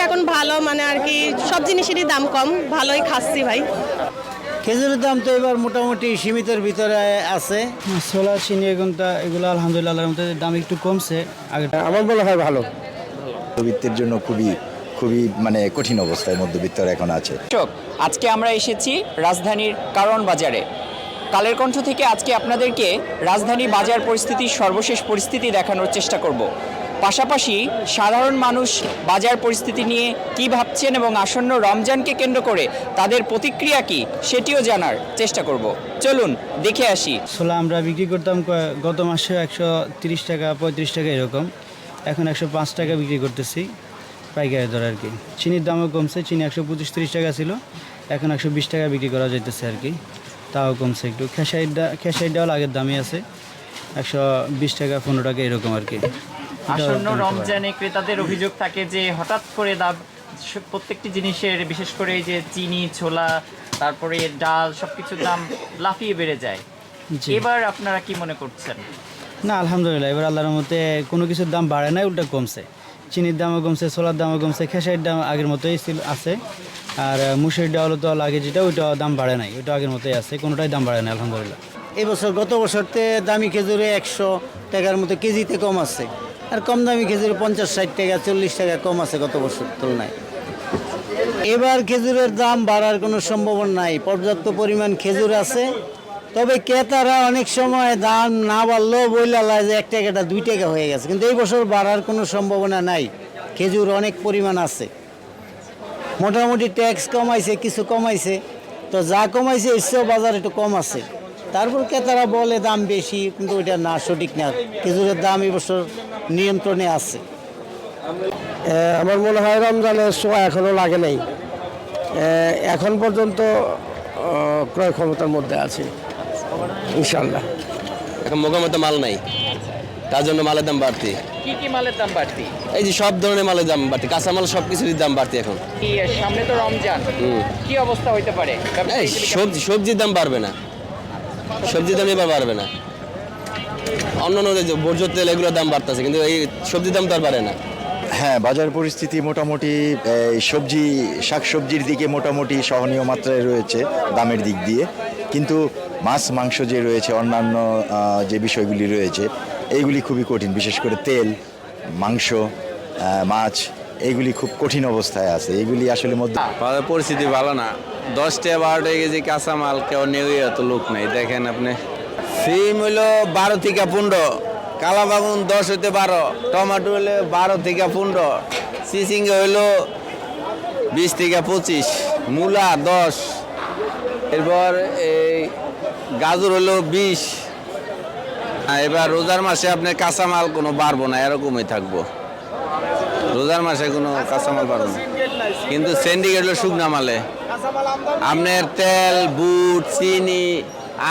এখন ভালো, মানে আর কি সব জিনিসেরই দাম কম, ভালোই খাচ্ছি ভাই। খেজুরের দাম তো এবার মোটামুটি সীমিতের ভিতরে আছে। ছোলা চিনি এগুলো আলহামদুলিল্লাহ দাম একটু কমছে আগে। আমার মনে হয় ভালো। মধ্যবিত্তের জন্য খুবই খুবই মানে কঠিন অবস্থায় মধ্যবিত্তরা এখন আছে। আজকে আমরা এসেছি রাজধানীর কারওয়ান বাজারে। কালের কণ্ঠ থেকে আজকে আপনাদেরকে রাজধানীর বাজার পরিস্থিতির সর্বশেষ পরিস্থিতি দেখানোর চেষ্টা করব। পাশাপাশি সাধারণ মানুষ বাজার পরিস্থিতি নিয়ে কী ভাবছেন এবং আসন্ন রমজানকে কেন্দ্র করে তাদের প্রতিক্রিয়া কী সেটিও জানার চেষ্টা করব। চলুন দেখে আসি। ছোলা আমরা বিক্রি করতাম গত মাসে 130 টাকা 35 টাকা এরকম, এখন 105 টাকা বিক্রি করতেছি পাইকারি দর আর কি। চিনির দামও কমছে, চিনি 125-30 টাকা ছিল, এখন 120 টাকা বিক্রি করা যাইতেছে আর কি, তাও কমছে একটু। খেসারির ডাল আগের দামই আছে, 120 টাকা 15 টাকা এরকম আর কি। আসন্ন রমজানে ক্রেতাদের অভিযোগ থাকে যে হঠাৎ করে দাম প্রত্যেকটি জিনিসের, বিশেষ করে এই যে চিনি, ছোলা, তারপরে ডাল, সবকিছুর দাম লাফিয়ে বেড়ে যায়। এবার আপনারা কি মনে করছেন? না আলহামদুলিল্লাহ, এবার আল্লাহর মতে কোনো কিছুর দাম বাড়ে নাই, উল্টা কমছে। চিনির দামও কমছে, ছোলার দামও কমছে, খেসারির দাম আগের মতোই আছে। আর মুসুরির ডাল তো লাগে যেটা, ওইটাও দাম বাড়ে নাই, ওইটা আগের মতোই আছে, কোনোটাই দাম বাড়ে নাই আলহামদুলিল্লাহ। এবছর গত বছরতে দামি খেজুরে 100 টাকার মতো কেজিতে কম আছে, আর কম দামি খেজুরে 50-60 টাকা 40 টাকা কম আছে গত বছর তুলনায়। এবার খেজুরের দাম বাড়ার কোনো সম্ভাবনা নাই, পর্যাপ্ত পরিমাণ খেজুর আছে। তবে ক্রেতারা অনেক সময় দাম না বাড়লেও বইলালায় যে 1 টাকাটা 2 টাকা হয়ে গেছে, কিন্তু এই বছর বাড়ার কোনো সম্ভাবনা নাই। খেজুর অনেক পরিমাণ আছে, মোটামুটি ট্যাক্স কমাইছে, কিছু কমাইছে, তো যা কমাইছে এর চেয়েও বাজার একটু কম আছে। তারপর ক্রেতারা বলে দাম বেশি, কিন্তু ওইটা না, সঠিক না। খেজুরের দাম এই বছর নিয়ন্ত্রণে আছে। আমার মনে হয় রমজানের সময় এখনও লাগে নাই, এখন পর্যন্ত ক্রয় ক্ষমতার মধ্যে আছে ইনশাল্লাহ। এখন মোকামতো মাল নাই, তার জন্য মালের দাম বাড়তি। কি কি মালের দাম বাড়তি? এই যে সব ধরনের মালের দাম বাড়তি, কাঁচামাল সব কিছুরই দাম বাড়তি এখন। সামনে তো রমজান, কি অবস্থা হইতে পারে? এই সবজির দাম বাড়বে না, সবজির দাম এবার বাড়বে না। অন্যান্য বর্জ্য তেল এগুলোর দাম বাড়তেছে, কিন্তু এই সবজির দাম তো আর বাড়ে না। হ্যাঁ, বাজার পরিস্থিতি মোটামুটি শাকসবজির দিকে মোটামুটি সহনীয় মাত্রায় রয়েছে দামের দিক দিয়ে, কিন্তু মাছ মাংস যে রয়েছে, অন্যান্য যে বিষয়গুলি রয়েছে এইগুলি খুবই কঠিন, বিশেষ করে তেল, মাংস, মাছ এইগুলি খুব কঠিন অবস্থায় আছে। এইগুলি আসলে বাজার পরিস্থিতি ভালো না। 10-12 কেজি কাঁচামাল কেউ নেই, এত লোক নেই। দেখেন আপনি, সিম হইলো 12 থেকে 15, কালা বাগুন 10 হইতে 12, টমেটো হইলো 12 থেকে 15, চিচিঙ্গা হইলো 20 থেকে 25, মূলা 10, এরপর এই গাজর হইলো 20। এবার রোজার মাসে আপনার কাঁচামাল কোনো বাড়বো না, এরকমই থাকবো। রোজার মাসে কোনো কাঁচামাল বাড়বো না, কিন্তু সিন্ডিকেট হলো শুকনা মালে। আপনার তেল, বুট, চিনি,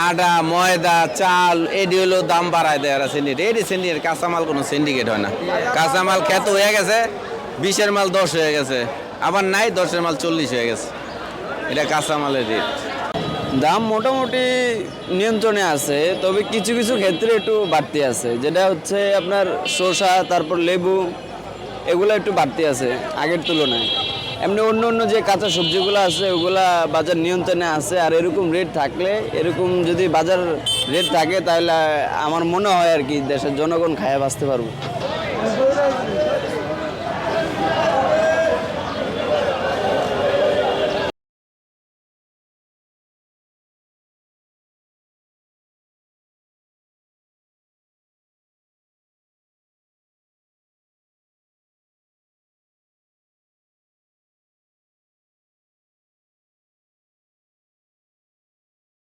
আটা, ময়দা, চাল এটি হলো দাম বাড়ায় দেয় সিন্ডিকেট। এটি সিন্ডিকেট, কাঁচামাল কোনো সিন্ডিকেট হয় না। কাঁচামাল খ্যাত হয়ে গেছে, 20-এর মাল 10 হয়ে গেছে, আবার নাই 10-এর মাল 40 হয়ে গেছে। এটা কাঁচামালের রেট। দাম মোটামুটি নিয়ন্ত্রণে আছে, তবে কিছু কিছু ক্ষেত্রে একটু বাড়তি আছে, যেটা হচ্ছে আপনার শসা, তারপর লেবু, এগুলো একটু বাড়তি আছে আগের তুলনায়। এমনি অন্য অন্য যে কাঁচা সবজিগুলো আছে ওগুলা বাজার নিয়ন্ত্রণে আছে। আর এরকম রেট থাকলে, এরকম যদি বাজার রেট থাকে, তাহলে আমার মনে হয় আর কি দেশের জনগণ খায়া বাঁচতে পারবো।